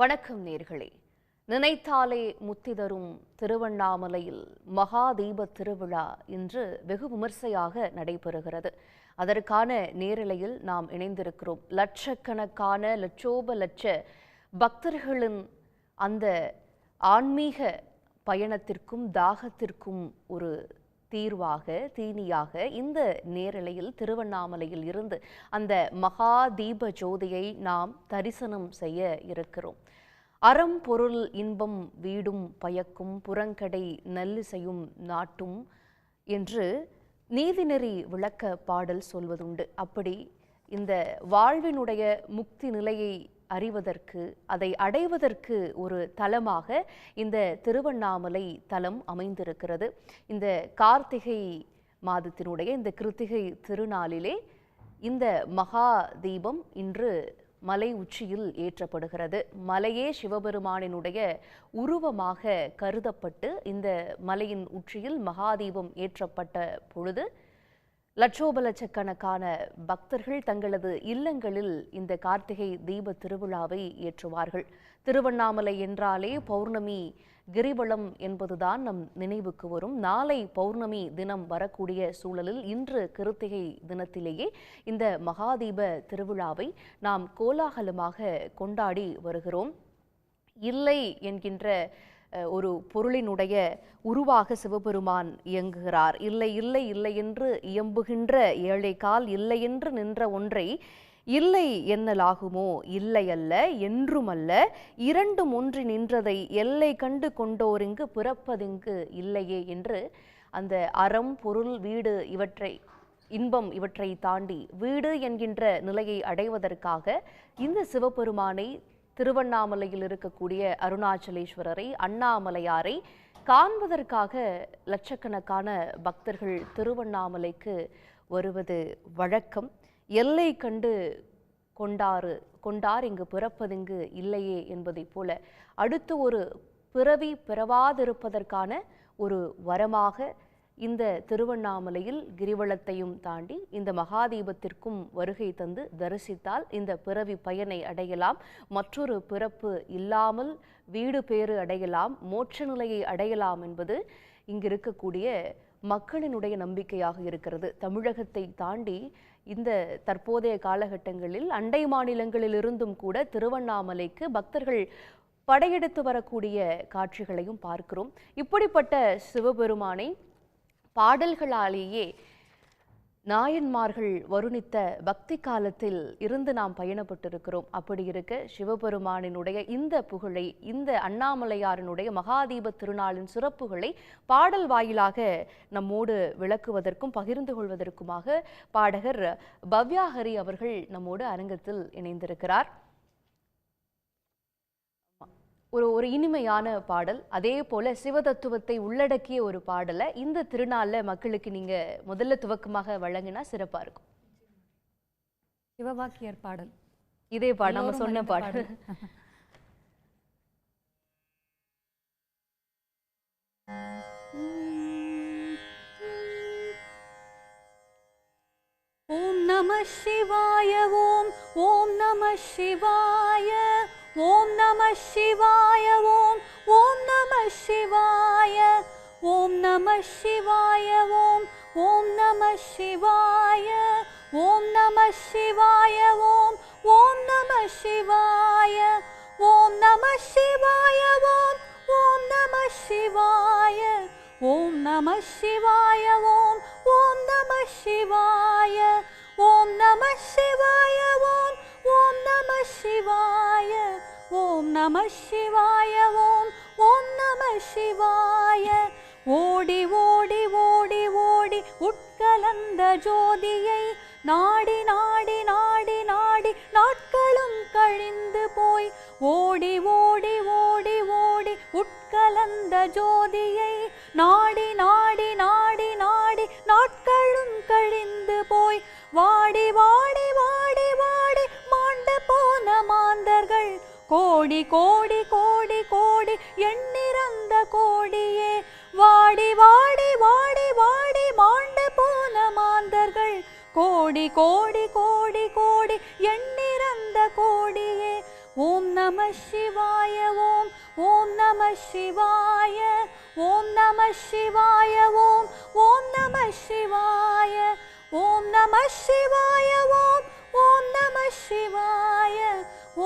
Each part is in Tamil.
வணக்கம் நேர்களே. நினைத்தாலே முத்தி தரும் திருவண்ணாமலையில் மகா தீப திருவிழா இன்று வெகு விமர்சையாக நடைபெறுகிறது. அதற்கான நேரலையில் நாம் இணைந்திருக்கிறோம். லட்சக்கணக்கான லட்ச பக்தர்களின் அந்த ஆன்மீக பயணத்திற்கும் தாகத்திற்கும் ஒரு தீர்வாக தீனியாக இந்த நேரலையில் திருவண்ணாமலையில் இருந்து அந்த மகா தீப ஜோதியை நாம் தரிசனம் செய்ய இருக்கிறோம். அறம் பொருள் இன்பம் வீடும் பயக்கும் புறங்கடை நல்லிசையும் நாட்டும் என்று நீதிநெறி விளக்க பாடல் சொல்வதுண்டு. அப்படி இந்த வாழ்வினுடைய முக்தி நிலையை அறிவதற்கு அதை அடைவதற்கு ஒரு தலமாக இந்த திருவண்ணாமலை தலம் அமைந்திருக்கிறது. இந்த கார்த்திகை மாதத்தினுடைய இந்த கிருத்திகை திருநாளிலே இந்த மகா தீபம் இன்று மலை உச்சியில் ஏற்றப்படுகிறது. மலையே சிவபெருமானினுடைய உருவமாக கருதப்பட்டு இந்த மலையின் உச்சியில் மகாதீபம் ஏற்றப்பட்ட பொழுது லட்சோபலட்சக்கணக்கான பக்தர்கள் தங்களது இல்லங்களில் இந்த கார்த்திகை தீப திருவிழாவை ஏற்றுவார்கள். திருவண்ணாமலை என்றாலே பௌர்ணமி கிரிவலம் என்பதுதான் நம் நினைவுக்கு வரும். நாளை பௌர்ணமி தினம் வரக்கூடிய சூழலில் இன்று கிருத்திகை தினத்திலேயே இந்த மகாதீப திருவிழாவை நாம் கோலாகலமாக கொண்டாடி வருகிறோம். இல்லை என்கின்ற ஒரு பொருளினுடைய உருவாக சிவபெருமான் இயங்குகிறார். இல்லை இல்லை இல்லை என்று இயம்புகின்ற ஏழை கால் இல்லை என்று நின்ற ஒன்றை இல்லை என்னலாகுமோ இல்லை அல்ல என்றுமல்ல இரண்டும் ஒன்றி நின்றதை எல்லை கண்டு கொண்டோரிங்கு பிறப்பதிங்கு இல்லையே என்று அந்த அறம் பொருள் வீடு இவற்றை இன்பம் இவற்றை தாண்டி வீடு என்கின்ற நிலையை அடைவதற்காக இந்த சிவபெருமானை திருவண்ணாமலையில் இருக்கக்கூடிய அருணாச்சலேஸ்வரரை அண்ணாமலையாரை காண்பதற்காக லட்சக்கணக்கான பக்தர்கள் திருவண்ணாமலைக்கு வருவது வழக்கம். எல்லை கண்டு கொண்டார் இங்கு பிறப்பதிங்கு இல்லையே என்பதை போல அடுத்து ஒரு பிறவி பிறவாதிருப்பதற்கான ஒரு வரமாக இந்த திருவண்ணாமலையில் கிரிவலத்தையும் தாண்டி இந்த மகாதீபத்திற்கும் வருகை தந்து தரிசித்தால் இந்த பிறவி பயனை அடையலாம், மற்றொரு பிறப்பு இல்லாமல் வீடு பேறு அடையலாம், மோட்ச நிலையை அடையலாம் என்பது இங்கு இருக்கக்கூடிய மக்களினுடைய நம்பிக்கையாக இருக்கிறது. தமிழகத்தை தாண்டி இந்த தற்போதைய காலகட்டங்களில் அண்டை மாநிலங்களிலிருந்தும் கூட திருவண்ணாமலைக்கு பக்தர்கள் படையெடுத்து வரக்கூடிய காட்சிகளையும் பார்க்கிறோம். இப்படிப்பட்ட சிவபெருமானை பாடல்களாலேயே நாயன்மார்கள் வருணித்த பக்தி காலத்தில் இருந்து நாம் பயணப்பட்டிருக்கிறோம். அப்படி இருக்க சிவபெருமானினுடைய இந்த புகழை, இந்த அண்ணாமலையாரினுடைய மகாதீப திருநாளின் சிறப்புகளை பாடல் வாயிலாக நம்மோடு விளக்குவதற்கும் பகிர்ந்து கொள்வதற்குமாக பாடகர் பவ்யாஹரி அவர்கள் நம்மோடு அரங்கத்தில் இணைந்திருக்கிறார். ஒரு இனிமையான பாடல், அதே போல சிவதத்துவத்தை உள்ளடக்கிய ஒரு பாடலை இந்த திருநாளில் மக்களுக்கு நீங்க முதல்ல துவக்கமாக வழங்கினா சிறப்பா இருக்கும். சிவவாக்கியர் பாடல் இதே பாடல் நம்ம சொன்ன பாடல். ஓம் நம சிவாய ஓம் ஓம் நம சிவாய ஓம் நம சிவாய ஓம் ஓம் நம சிவாய ஓம் நம சிவாய ஓம் ஓம் நம சிவாய ஓம் நம சிவாய ஓம் ஓம் நம சிவாய ஓம் நம சிவாய ஓம் ஓம் நம சிவாய ஓம் நம சிவாய ஓம் ஓம் நம சிவாய ஓம் நம சிவாய ஓம் ஓம் நம சிவாய ஓம் நம சிவாய ஓம் ஓம் நம சிவாய ஓடி ஓடி ஓடி ஓடி உட்கலந்த ஜோதியை நாடி நாடி நாடி நாடி நாட்களும் கழிந்து போய் ஓடி ஓடி ஓடி ஓடி உட்கலந்த ஜோதியை நாடி நாடி நாடி நாடி நாட்களும் கழிந்து போய் வாடி வாடி வாடி வாடி மாண்டு போன மாந்தர்கள் கோடி கோடி கோடி கோடி எண்ணிறந்த கோடியே வாடி வாடி வாடி வாடி மாண்டு போன மாந்தர்கள் கோடி கோடி கோடி கோடி எண்ணிறந்த கோடியே ஓம் நம சிவாய ஓம் ஓம் நம சிவாய ஓம் நம சிவாய ஓம் ஓம் நம சிவாய ஓம் நம சிவாய ஓம் ஓம் நம சிவாய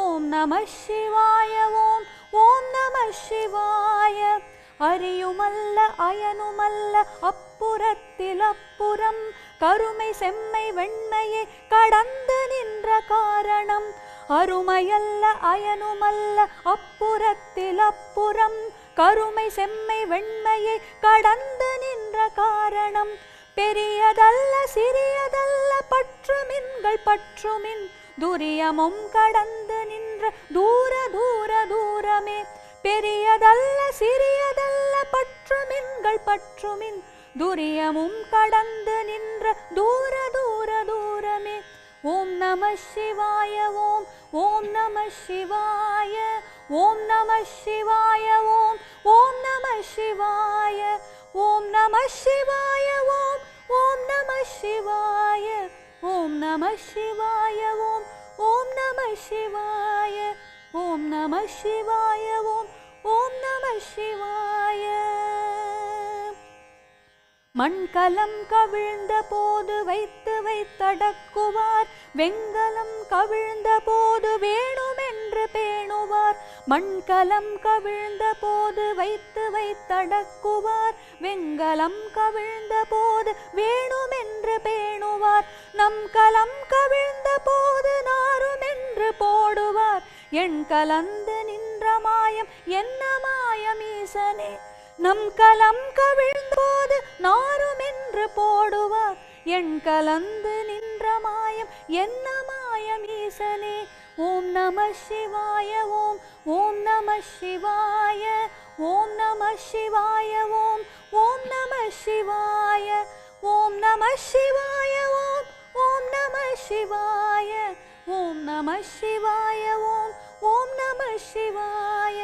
ஓம் நம சிவாய ஓம் ஓம் நம சிவாய அரியுமல்ல அயனுமல்ல அப்புறத்தில் அப்புறம் கருமை செம்மை வெண்மையை கடந்து நின்ற காரணம் அருமையல்ல அயனுமல்ல அப்புறத்தில் அப்புறம் கருமை செம்மை வெண்மையை கடந்து நின்ற காரணம் பெரியதல்ல சிறியதல்ல பற்றுமின்கள் பற்றுமின் துரியமும் கடந்து நின்ற தூர தூர தூரமே பெரியதல்ல சிறியதல்ல பற்றுமின்கள் பற்றுமின் துரியமும் கடந்து நின்ற தூர தூர தூரமே ஓம் நம சிவாய ஓம் ஓம் நம சிவாய ஓம் நம சிவாய ஓம் ஓம் நம சிவாய ஓம் நம சிவாய ஓம் ஓம் நம சிவாய ஓம் நம சிவாய ஓம் ஓம் நம சிவாய ஓம் நம சிவாய ஓம் ஓம் நம சிவாய மண்கலம் கவிழ்ந்த போது வைத்து வைத்தடக்குவார் வெங்கலம் கவிழ்ந்த போது வேணுமென்று பேணுவார் மண்கலம் கவிழ்ந்த போது வைத்து வைத்தடக்குவார் வெங்கலம் கவிழ்ந்த போது வேணுமென்று பேணுவார் நம் கலம் கவிழ்ந்த போது நாருமென்று போடுவார் எண் கலந்து நின்ற மாயம் என்ன மாயம் ஈசனே நம் கலம் கவிழ்ந்த போது நாருமென்று போடுவார் எண் கலந்து நின்ற மாயம் என்ன மாயம் ஈசனே ஓம் நம சிவாய ஓம் ஓம் நம சிவாய ஓம் நம சிவாய ஓம் ஓம் நம சிவாய ஓம் நம சிவாய ஓம் ஓம் நம சிவாய ஓம் நம சிவாய ஓம் ஓம் நம சிவாய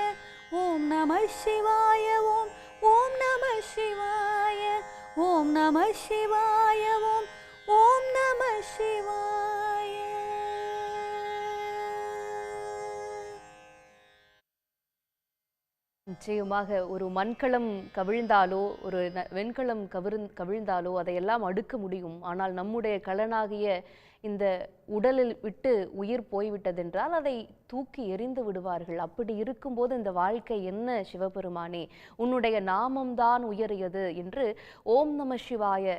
ஓம் நம சிவாய ஓம் ஓம் நம சிவாய ஓம் நம சிவாய ஓம் ஓம் நம சிவாய நிச்சயமாக ஒரு மண்கலம் கவிழ்ந்தாலோ ஒரு வெண்கலம் கவிழ்ந்தாலோ அதையெல்லாம் அடுக்க முடியும். ஆனால் நம்முடைய கலனாகிய இந்த உடலில் விட்டு உயிர் போய்விட்டதென்றால் அதை தூக்கி எறிந்து விடுவார்கள். அப்படி இருக்கும்போது இந்த வாழ்க்கை என்ன சிவபெருமானே, உன்னுடைய நாமம்தான் உயரியது என்று ஓம் நம சிவாய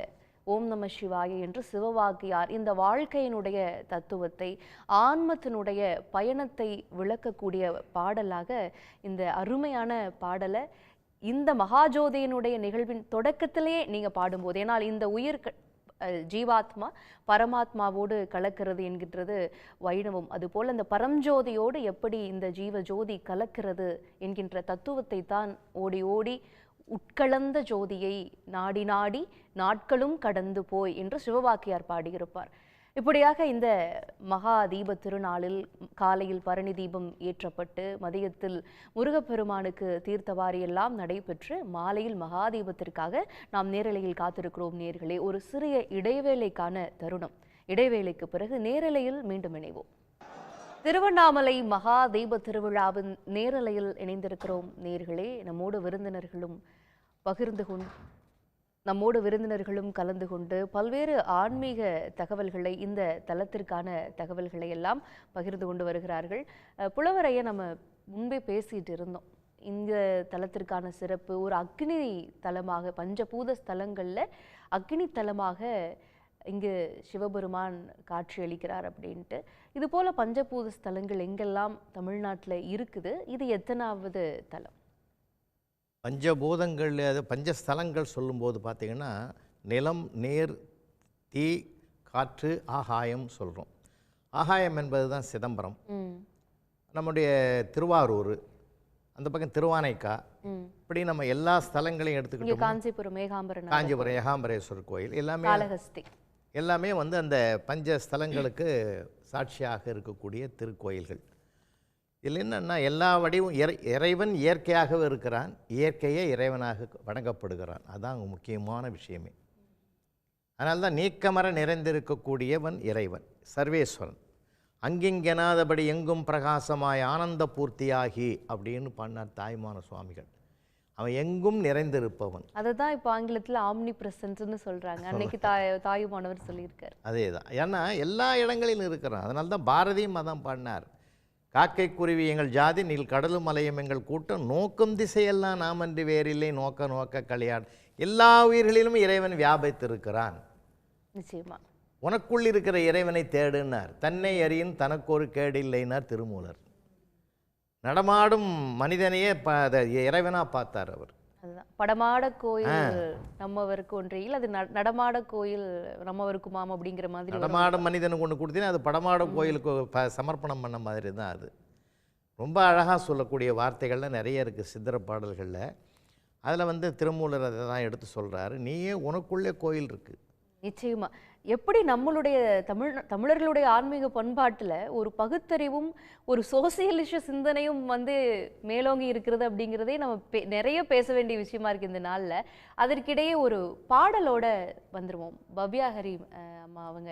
ஓம் நம சிவாய என்று சிவவாக்கியார் இந்த வாழ்க்கையினுடைய தத்துவத்தை, ஆன்மத்தினுடைய பயணத்தை விளக்கக்கூடிய பாடலாக இந்த அருமையான பாடலை இந்த மகாஜோதியினுடைய நிகழ்வின் தொடக்கத்திலேயே நீங்க பாடும்போது, ஏன்னால் இந்த உயிர் ஜீவாத்மா பரமாத்மாவோடு கலக்கிறது என்கின்றது வைணவம். அதுபோல் அந்த பரஞ்சோதியோடு எப்படி இந்த ஜீவ ஜோதி கலக்கிறது என்கின்ற தத்துவத்தை தான் ஓடி ஓடி உட்கலந்த ஜோதியை நாடி நாடி நாட்களும் கடந்து போய் என்று சிவவாக்கியார் பாடியிருப்பார். இப்படியாக இந்த மகா தீப திருநாளில் காலையில் பரணி தீபம் ஏற்றப்பட்டு மதியத்தில் முருகப்பெருமானுக்கு தீர்த்தவாரி எல்லாம் நடைபெற்று மாலையில் மகாதீபத்திற்காக நாம் நேரலையில் காத்திருக்கிறோம். நேர்களே, ஒரு சிறிய இடைவேளைக்கான தருணம். இடைவேளைக்கு பிறகு நேரலையில் மீண்டும் இணைவோம். திருவண்ணாமலை மகா தீப திருவிழாவின் நேரலையில் இணைந்திருக்கிறோம். நேர்களே, நம்மோடு விருந்தினர்களும் கலந்து கொண்டு பல்வேறு ஆன்மீக தகவல்களை, இந்த தலத்திற்கான தகவல்களை எல்லாம் பகிர்ந்து கொண்டு வருகிறார்கள். புலவரையை நம்ம முன்பே பேசிட்டு இருந்தோம். இந்த தலத்திற்கான சிறப்பு ஒரு அக்னி தலமாக, பஞ்சபூத ஸ்தலங்களில் அக்னி தலமாக இங்கு சிவபெருமான் காட்சியளிக்கிறார் அப்படின்ட்டு. இது போல பஞ்சபூத ஸ்தலங்கள் எங்கெல்லாம் தமிழ்நாட்டில் இருக்குது? இது எத்தனாவது தலம்? பஞ்சபூதங்கள், அது பஞ்சஸ்தலங்கள் சொல்லும்போது பார்த்திங்கன்னா நிலம், நீர், தீ, காற்று, ஆகாயம் சொல்கிறோம். ஆகாயம் என்பது தான் சிதம்பரம், நம்முடைய திருவாரூர், அந்த பக்கம் திருவானைக்கா, இப்படி நம்ம எல்லா ஸ்தலங்களையும் எடுத்துக்கிட்டோம். காஞ்சிபுரம் ஏகாம்பரேஸ்வரர் கோயில் எல்லாமே வந்து அந்த பஞ்சஸ்தலங்களுக்கு சாட்சியாக இருக்கக்கூடிய திருக்கோயில்கள். இதில் என்னென்னா எல்லா வடிவும் இறைவன் இயற்கையாகவே இருக்கிறான், இயற்கையே இறைவனாக வணங்கப்படுகிறான். அதுதான் முக்கியமான விஷயமே. அதனால்தான் நீக்கமர நிறைந்திருக்கக்கூடியவன் இறைவன், சர்வேஸ்வரன். அங்கிங்கெனாதபடி எங்கும் பிரகாசமாய் ஆனந்த பூர்த்தியாகி அப்படின்னு பண்ணார் தாய்மான சுவாமிகள். அவன் எங்கும் நிறைந்திருப்பவன். அதுதான் இப்போ ஆங்கிலத்தில் ஆம்னி பிரசன்ஸ்னு சொல்றாங்க. அன்னைக்கு தாயுமானவர் சொல்லியிருக்கார். அதே தான். ஏன்னா எல்லா இடங்களிலும் இருக்கிறான். அதனால தான் பாரதியும் அதான் பாடினார். காக்கை குருவி எங்கள் ஜாதி நீல் கடலும் மலையும் எங்கள் கூட்டம் நோக்கும் திசையெல்லாம் நாமன்றி வேறில்லை நோக்க நோக்க களியாடு. எல்லா உயிர்களிலும் இறைவன் வியாபித்திருக்கிறான். நிச்சயமா. உனக்குள் இருக்கிற இறைவனை தேடுனார். தன்னை அறியின் தனக்கொரு கேடு இல்லைனார் திருமூலர். நடமாடும் மனிதனையே இறைவனா பார்த்தார் அவர். அதுதான் படமாட கோயில் நம்மவருக்கு ஒன்றையில் அது நடமாட கோயில் நம்மவருக்குமாம் அப்படிங்கிற மாதிரி. நடமாடும் மனிதனுக்கு ஒன்று கொடுத்தீங்கன்னா அது படமாட கோயிலுக்கு சமர்ப்பணம் பண்ண மாதிரி தான். அது ரொம்ப அழகாக சொல்லக்கூடிய வார்த்தைகள்லாம் நிறைய இருக்குது சித்திர பாடல்களில். அதில் திருமூலர் அதை தான் எடுத்து சொல்கிறாரு. நீயே உனக்குள்ளே கோயில் இருக்குது. நிச்சயமா. எப்படி நம்மளுடைய தமிழர்களுடைய ஆன்மீக பண்பாட்டில் ஒரு பகுத்தறிவும் ஒரு சோசியலிச சிந்தனையும் மேலோங்கி இருக்கிறது அப்படிங்கிறதே நம்ம நிறைய பேச வேண்டிய விஷயமா இருக்கு இந்த நாளில். அதற்கிடையே ஒரு பாடலோட வந்துடுவோம். பவ்யா ஹரி அம்மா அவங்க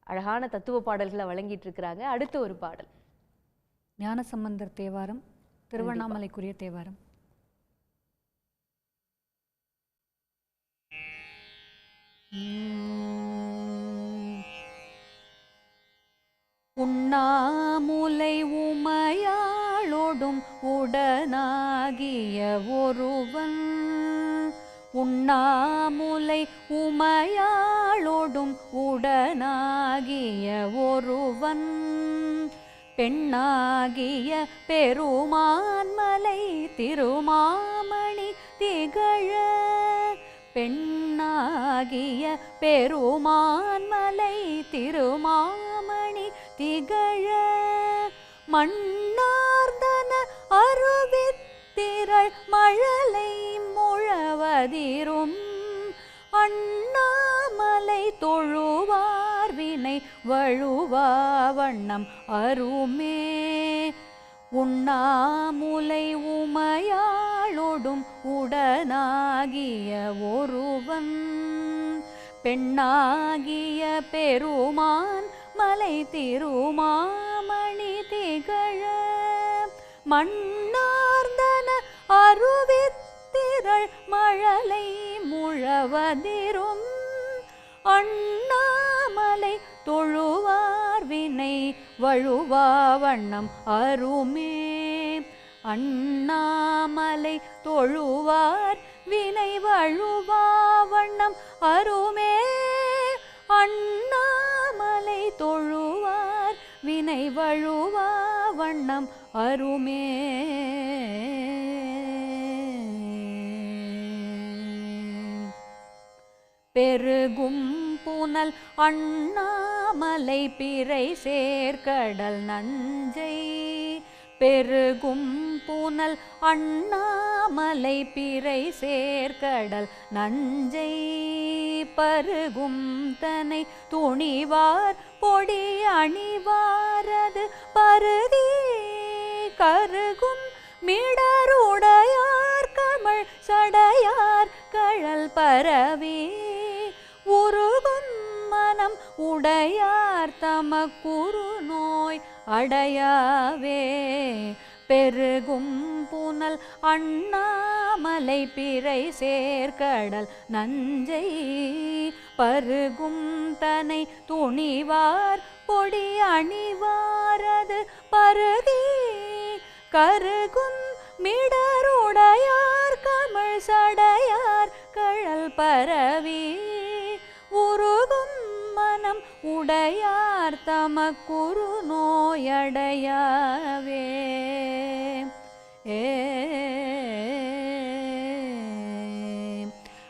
அழகான தத்துவ பாடல்களை வழங்கிட்டு இருக்கிறாங்க. அடுத்து ஒரு பாடல் ஞானசம்பந்தர் தேவாரம், திருவண்ணாமலைக்குரிய தேவாரம். உண்ணாமுலை உமையாளோடும் உடனாகிய ஒருவன், உண்ணாமுலை உமையாளோடும் உடனாகிய ஒருவன், பெண்ணாகிய பெருமான்மலை திருமாமணி திகழ, பெண்ணாகிய பெருமான்மலை திருமாமணி திகழ, மண்ணார்தன அருவித்திரள் மழலை முழவதிரும், அண்ணாமலை தொழுவார் வினை வழுவா வண்ணம் அருமே, உண்ணாமுலை உமையாளோடும் உடனாகிய ஒருவன், பெண்ணாகிய பெருமான் மலை திருமாமணி திகழ, மண்ணார்ந்தன அருவித்திரள் மழலை முழவதிரும், அண்ணாமலை தொழுவார் வினை வழுவா வண்ணம் அருமே, அண்ணாமலை தொழுவார் வினை வழுவா வண்ணம் அருமே, அண்ணாமலை தொழுவார் வினை வழுவா வண்ணம் அருமே. பெருகும் புனல் அண்ணாமலை பிறை சேர்க்கடல் நஞ்சை, பெருகும் புனல் அண்ணாமலை பிறை சேர்க்கடல் நஞ்சை, பருகும் தனை துணிவார் பொடி அணிவாரது பருதி, கருகும் மிடருடையார் கமழ் சடையார் கழல் பரவி, உருகும் மனம் உடையார் தமக்குரு நோய் அடையாவே, பெருகும் புனல் அண்ணாமலை பிறை சேர்க்கடல் நஞ்சை, பருகும் தனை துணிவார் பொடி அணிவாரது பருதி, கருகும் மிடருடையார் கமழ் சடையார் கழல் பரவி, உருகும் மனம் உடையார் தமக்குரு நோயடையாவே.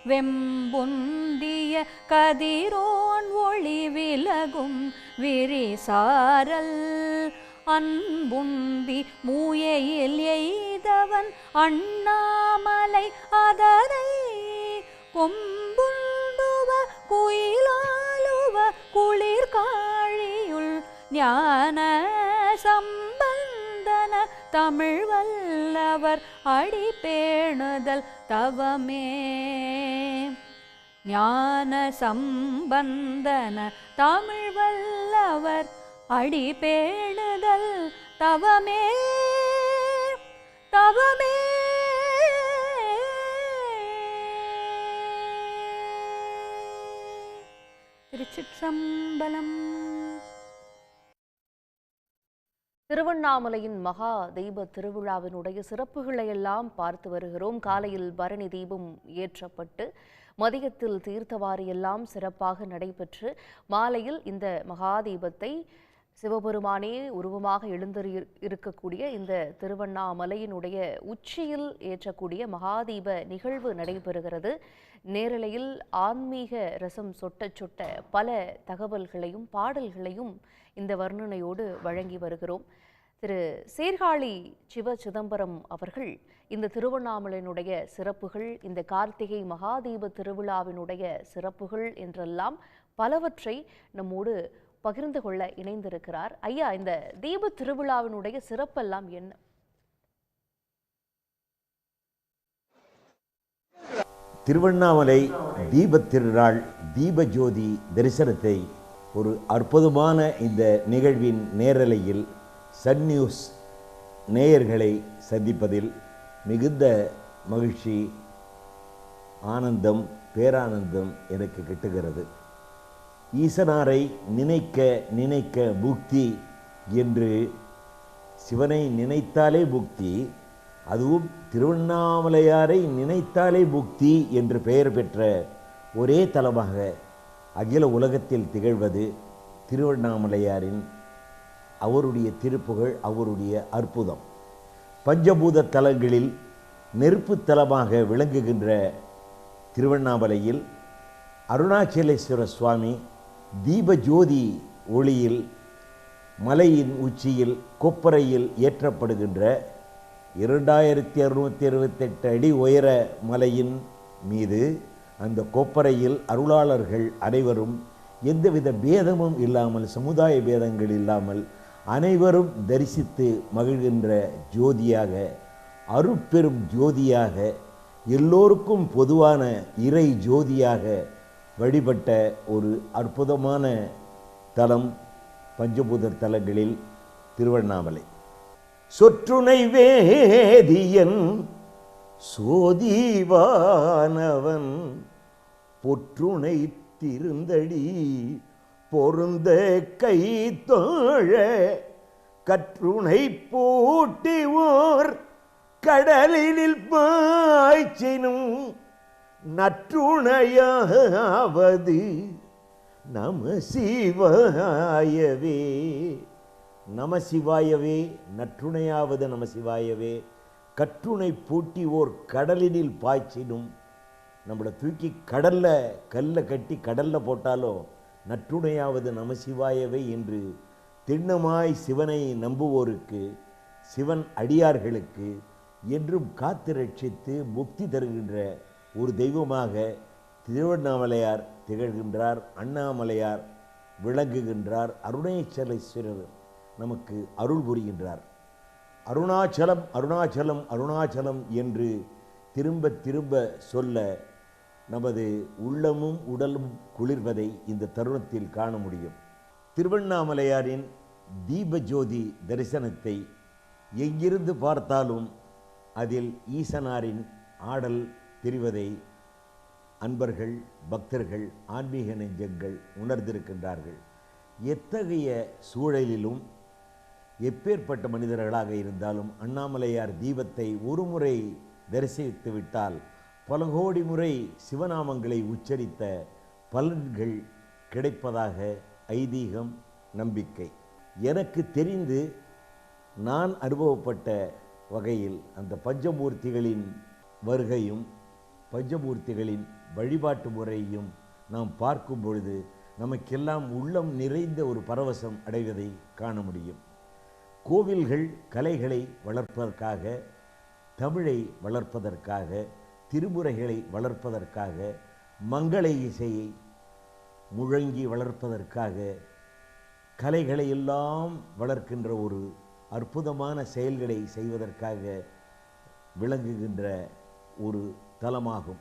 வெம்புந்திய கதிரோன் ஒளி விலகும் விரிசாரல், அன்புந்தி மூயையில் எய்தவன் அண்ணாமலை அதனை, கொம்புண்டுவ குயிலாலுவ குளிர் காழியுள் ஞான சம்பந்தன தமிழ் வல்லவர் அடி பேணுதல் தவமே, ஞான சம்பந்தன தமிழ் வல்லவர் அடி பேணுதல் தவமே தவமே. திருச்சிற்றம்பலம். திருவண்ணாமலையின் மகா தெய்வ திருவிழாவினுடைய சிறப்புகளை எல்லாம் பார்த்து வருகிறோம். காலையில் பரணி தீபம் ஏற்றப்பட்டு மதியத்தில் தீர்த்தவாரி எல்லாம் சிறப்பாக நடைபெற்று மாலையில் இந்த மகா தீபத்தை சிவபெருமானே உருவமாக எழுந்தறி இருக்கக்கூடிய இந்த திருவண்ணாமலையினுடைய உச்சியில் ஏற்றக்கூடிய மகாதீப நிகழ்வு நடைபெறுகிறது. நேரலையில் ஆன்மீக ரசம் சொட்ட சொட்ட பல தகவல்களையும் பாடல்களையும் இந்த வர்ணனையோடு வழங்கி வருகிறோம். திரு சீர்காழி சிவ சிதம்பரம் அவர்கள் இந்த திருவண்ணாமலையினுடைய சிறப்புகள், இந்த கார்த்திகை மகாதீப திருவிழாவினுடைய சிறப்புகள் என்றெல்லாம் பலவற்றை நம்மோடு பகிர்ந்து கொள்ள இணைந்திருக்கிறார். ஐயா, இந்த தீப திருவிழாவினுடைய சிறப்பெல்லாம் என்ன? திருவண்ணாமலை தீபத் திருநாள் தீப ஜோதி தரிசனத்தை ஒரு அற்புதமான இந்த நிகழ்வின் நேரலையில் சன் நியூஸ் நேயர்களை சந்திப்பதில் மிகுந்த மகிழ்ச்சி, ஆனந்தம், பேரானந்தம் எனக்கு கிட்டுகிறது. ஈசனாரை நினைக்க நினைக்க முக்தி என்று, சிவனை நினைத்தாலே முக்தி, அதுவும் திருவண்ணாமலையாரை நினைத்தாலே முக்தி என்று பெயர் பெற்ற ஒரே தலமாக அகில உலகத்தில் திகழ்வது திருவண்ணாமலையாரின் அவருடைய திருப்புகழ், அவருடைய அற்புதம். பஞ்சபூத தலங்களில் நெருப்பு தலமாக விளங்குகின்ற திருவண்ணாமலையில் அருணாச்சலேஸ்வர சுவாமி தீப ஜோதி ஒளியில் மலையின் உச்சியில் கொப்பரையில் ஏற்றப்படுகின்ற 2668 அடி உயர மலையின் மீது அந்த கொப்பரையில் அருளாளர்கள் அனைவரும் எந்தவித பேதமும் இல்லாமல், சமுதாய பேதங்கள் இல்லாமல் அனைவரும் தரிசித்து மகிழ்கின்ற ஜோதியாக, அருட்பெரும் ஜோதியாக, எல்லோருக்கும் பொதுவான இறை ஜோதியாக வழிபட்ட ஒரு அற்புதமான தலம் பஞ்சபூத தலங்களில் திருவண்ணாமலை. சொற்றுணை வேதியன் சோதிவானவன் பொற்றுணை திருந்தடி பொருந்த கை தோழ கற்றுணை பூட்டி ஓர் கடலில் பாய்ச்சினும் நற்றுணையாவது நம சிவாயவே. நம சிவாயவே, நற்றுணையாவது நம சிவாயவே. கற்றுணை பூட்டி ஓர் கடலினில் பாய்ச்சினும், நம்மளை தூக்கி கல்லை கட்டி கடலில் போட்டாலோ நற்றுணையாவது நம சிவாயவே என்று திண்ணமாய் சிவனை நம்புவோருக்கு, சிவன் அடியார்களுக்கு என்றும் காத்து ரட்சித்து முக்தி தருகின்ற ஒரு தெய்வமாக திருவண்ணாமலையார் திகழ்கின்றார். அண்ணாமலையார் விளங்குகின்றார். அருணாச்சலேஸ்வரர் நமக்கு அருள் புரிகின்றார். அருணாச்சலம் அருணாச்சலம் அருணாச்சலம் என்று திரும்ப திரும்ப சொல்ல நமது உள்ளமும் உடலும் குளிர்வதை இந்த தருணத்தில் காண முடியும். திருவண்ணாமலையாரின் தீபஜோதி தரிசனத்தை எங்கிருந்து பார்த்தாலும் அதில் ஈசனாரின் ஆடல் தெரிவதை அன்பர்கள், பக்தர்கள், ஆன்மீக நெஞ்சங்கள் உணர்ந்திருக்கின்றார்கள். எத்தகைய சூழலிலும், எப்பேற்பட்ட மனிதர்களாக இருந்தாலும் அண்ணாமலையார் தீபத்தை ஒரு முறை தரிசித்து விட்டால் பல கோடி முறை சிவநாமங்களை உச்சரித்த பலன்கள் கிடைப்பதாக ஐதீகம், நம்பிக்கை. எனக்கு தெரிந்து நான் அனுபவப்பட்ட வகையில் அந்த பஞ்சமூர்த்திகளின் வருகையும் பஞ்சமூர்த்திகளின் வழிபாட்டு முறையும் நாம் பார்க்கும் பொழுது நமக்கெல்லாம் உள்ளம் நிறைந்த ஒரு பரவசம் அடைவதை காண முடியும். கோவில்கள் கலைகளை வளர்ப்பதற்காக, தமிழை வளர்ப்பதற்காக, திருமுறைகளை வளர்ப்பதற்காக, மங்கள இசையை முழங்கி வளர்ப்பதற்காக, கலைகளை எல்லாம் வளர்க்கின்ற ஒரு அற்புதமான செயல்களை செய்வதற்காக விளங்குகின்ற ஒரு தலமாகும்.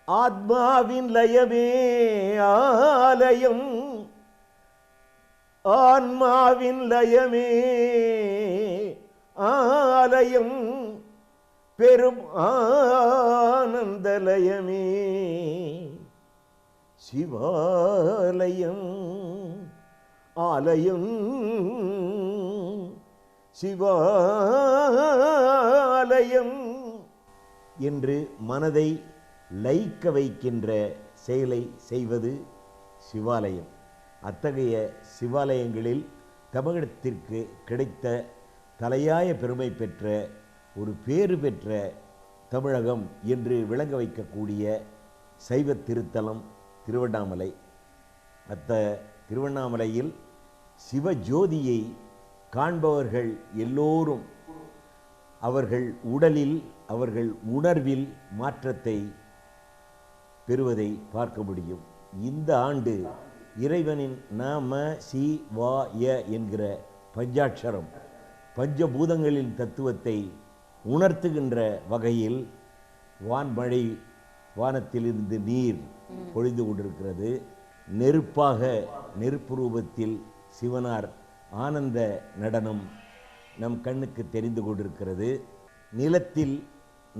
ஆத்மாவின் லயமே ஆலயம், ஆன்மாவின் லயமே ஆலயம் பெரும் ஆனந்தலயமே சிவாலயம் ஆலயம் சிவாலயம் என்று மனதை லயிக்க வைக்கின்ற செயலை செய்வது சிவாலயம். அத்தகைய சிவாலயங்களில் தமிழகத்திற்கு கிடைத்த தலையாய பெருமை பெற்ற ஒரு பேறு பெற்ற தமிழகம் என்று விளங்க வைக்கக்கூடிய சைவ திருத்தலம் திருவண்ணாமலை. திருவண்ணாமலையில் சிவஜோதியை காண்பவர்கள் எல்லோரும் அவர்கள் உடலில் அவர்கள் உணர்வில் மாற்றத்தை பெறுவதை பார்க்க முடியும். இந்த ஆண்டு இறைவனின் நம சிவாய என்கிற பஞ்சாட்சரம் பஞ்சபூதங்களின் தத்துவத்தை உணர்த்துகின்ற வகையில் வான்மழை, வானத்திலிருந்து நீர் பொழிந்து கொண்டிருக்கிறது. நெருப்பாக நெருப்பு ரூபத்தில் சிவனார் ஆனந்த நடனம் நம் கண்ணுக்கு தெரிந்து கொண்டிருக்கிறது. நிலத்தில்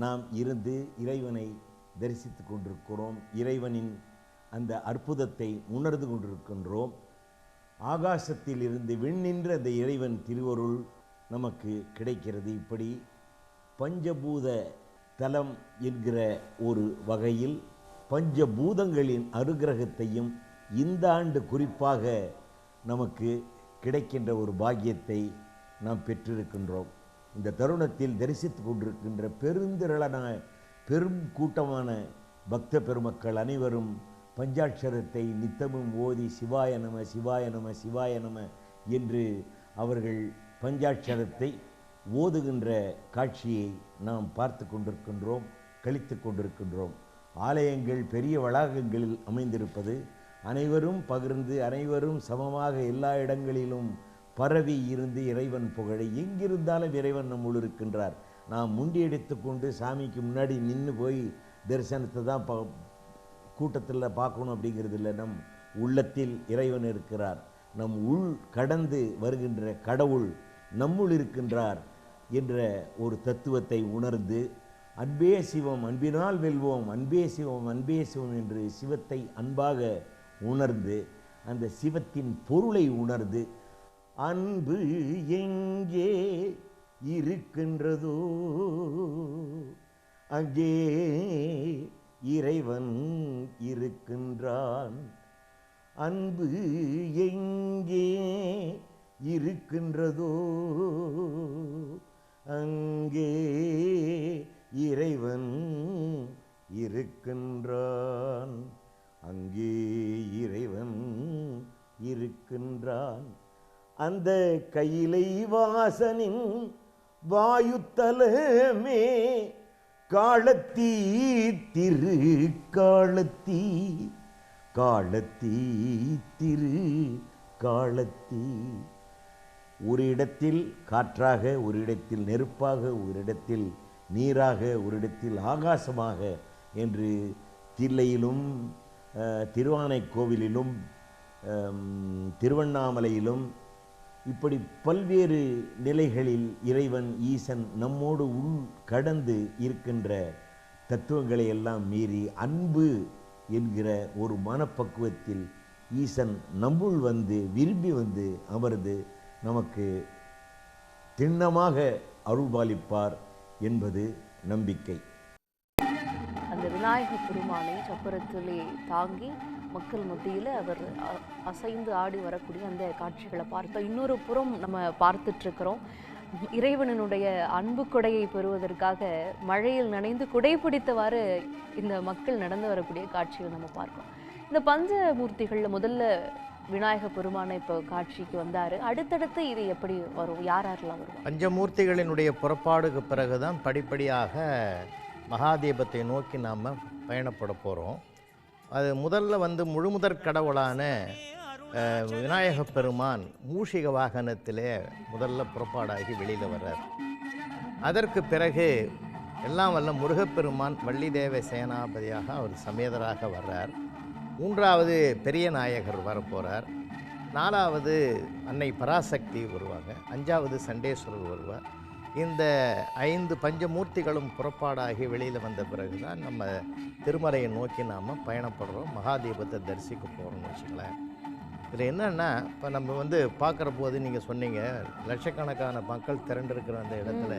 நாம் இருந்து இறைவனை தரிசித்து கொண்டிருக்கிறோம். இறைவனின் அந்த அற்புதத்தை உணர்ந்து கொண்டிருக்கின்றோம். ஆகாசத்தில் இருந்து விண்ணின்ற அந்த இறைவன் திருவருள் நமக்கு கிடைக்கிறது. இப்படி பஞ்சபூத தலம் என்கிற ஒரு வகையில் பஞ்சபூதங்களின் அனுகிரகத்தையும் இந்த ஆண்டு குறிப்பாக நமக்கு கிடைக்கின்ற ஒரு பாக்கியத்தை நாம் பெற்றிருக்கின்றோம். இந்த தருணத்தில் தரிசித்து கொண்டிருக்கின்ற பெருந்திரளான பெரும் கூட்டமான பக்த பெருமக்கள் அனைவரும் பஞ்சாட்சரத்தை நித்தமும் ஓதி சிவாய நம சிவாய நம சிவாய நம என்று அவர்கள் பஞ்சாட்சரத்தை ஓதுகின்ற காட்சியை நாம் பார்த்து கொண்டிருக்கின்றோம், கழித்து கொண்டிருக்கின்றோம். ஆலயங்கள் பெரிய வளாகங்களில் அமைந்திருப்பது, அனைவரும் பகிர்ந்து அனைவரும் சமமாக எல்லா இடங்களிலும் பரவி இருந்து இறைவன் புகழை எங்கிருந்தாலும் இறைவன் நம்முள் இருக்கின்றார். நாம் முண்டியடித்து கொண்டு சாமிக்கு முன்னாடி நின்று போய் தரிசனத்தை தான் கூட்டத்தில் பார்க்கணும் அப்படிங்கிறது இல்லை. நம் உள்ளத்தில் இறைவன் இருக்கிறார். நம் உள் கடந்து வருகின்ற கடவுள் நம்முள் இருக்கின்றார் என்ற ஒரு தத்துவத்தை உணர்ந்து அன்பே சிவம் அன்பினால் வெல்வோம், அன்பே சிவம் அன்பே சிவம் என்று சிவத்தை அன்பாக உணர்ந்து அந்த சிவத்தின் பொருளை உணர்ந்து அன்பு எங்கே இருக்கின்றதோ அங்கே இறைவன் இருக்கின்றான். அன்பு எங்கே இருக்கின்றதோ அங்கே இறைவன் இருக்கின்றான். அங்கே இறைவன் இருக்கின்றான். அந்த கையிலை வாசனின் வாயுத்தலமே காலத்தீ திரு காலத்தீ காலத்தீ திரு காலத்தீ. ஒரு இடத்தில் காற்றாக, ஒரு இடத்தில் நெருப்பாக, ஒரு இடத்தில் நீராக, ஒரு இடத்தில் ஆகாசமாக என்று தில்லையிலும் திருவானைக்கோவிலிலும் திருவண்ணாமலையிலும் இப்படி பல்வேறு நிலைகளில் இறைவன் ஈசன் நம்மோடு உள் கடந்து இருக்கின்ற தத்துவங்களை எல்லாம் மீறி அன்பு என்கிற ஒரு மனப்பக்குவத்தில் ஈசன் நம்முள் வந்து விரும்பி வந்து அமர்ந்து நமக்கு திண்ணமாக அருள்பாலிப்பார் என்பது நம்பிக்கை. அந்த விநாயக பெருமானை சப்பரத்திலே தாங்கி மக்கள் மத்தியில் அவர் அசைந்து ஆடி வரக்கூடிய அந்த காட்சிகளை பார்த்தோம். இன்னொரு புறம் நம்ம பார்த்துட்டு இருக்கிறோம், இறைவனுடைய அன்பு கொடையை பெறுவதற்காக மழையில் நனைந்து குடை பிடித்தவாறு இந்த மக்கள் நடந்து வரக்கூடிய காட்சியை நம்ம பார்க்கிறோம். இந்த பஞ்சமூர்த்திகளில் முதல்ல விநாயக பெருமானை இப்போ காட்சிக்கு வந்தார். அடுத்தடுத்து இது எப்படி வரும், யாரெல்லாம் வரும்? பஞ்சமூர்த்திகளினுடைய புறப்பாடுக்கு பிறகுதான் படிப்படியாக மகாதீபத்தை நோக்கி நாம் பயணப்பட போகிறோம். அது முதல்ல வந்து முழுமுதற் கடவுளான விநாயக பெருமான் மூஷிக வாகனத்திலே முதல்ல புறப்பாடாகி வெளியில் வர்றார். அதற்கு பிறகு எல்லாம் வல்ல முருகப்பெருமான் வள்ளிதேவ சேனாபதியாக அவர் சமேதராக வர்றார். மூன்றாவது பெரிய நாயகர் வரப்போகிறார். 4வது அன்னை பராசக்தி வருவாங்க, 5வது சண்டேஸ்வரர் வருவார். இந்த 5 பஞ்சமூர்த்திகளும் புறப்பாடாகி வெளியில் வந்த பிறகு தான் நம்ம திருமலையை நோக்கி நாம் பயணப்படுறோம், மகாதீபத்தை தரிசிக்க போகிறோம்னு வச்சுங்களேன். இதில் என்னென்னா, இப்போ நம்ம பார்க்குற போது நீங்கள் சொன்னீங்க லட்சக்கணக்கான மக்கள் திரண்டிருக்கிற அந்த இடத்துல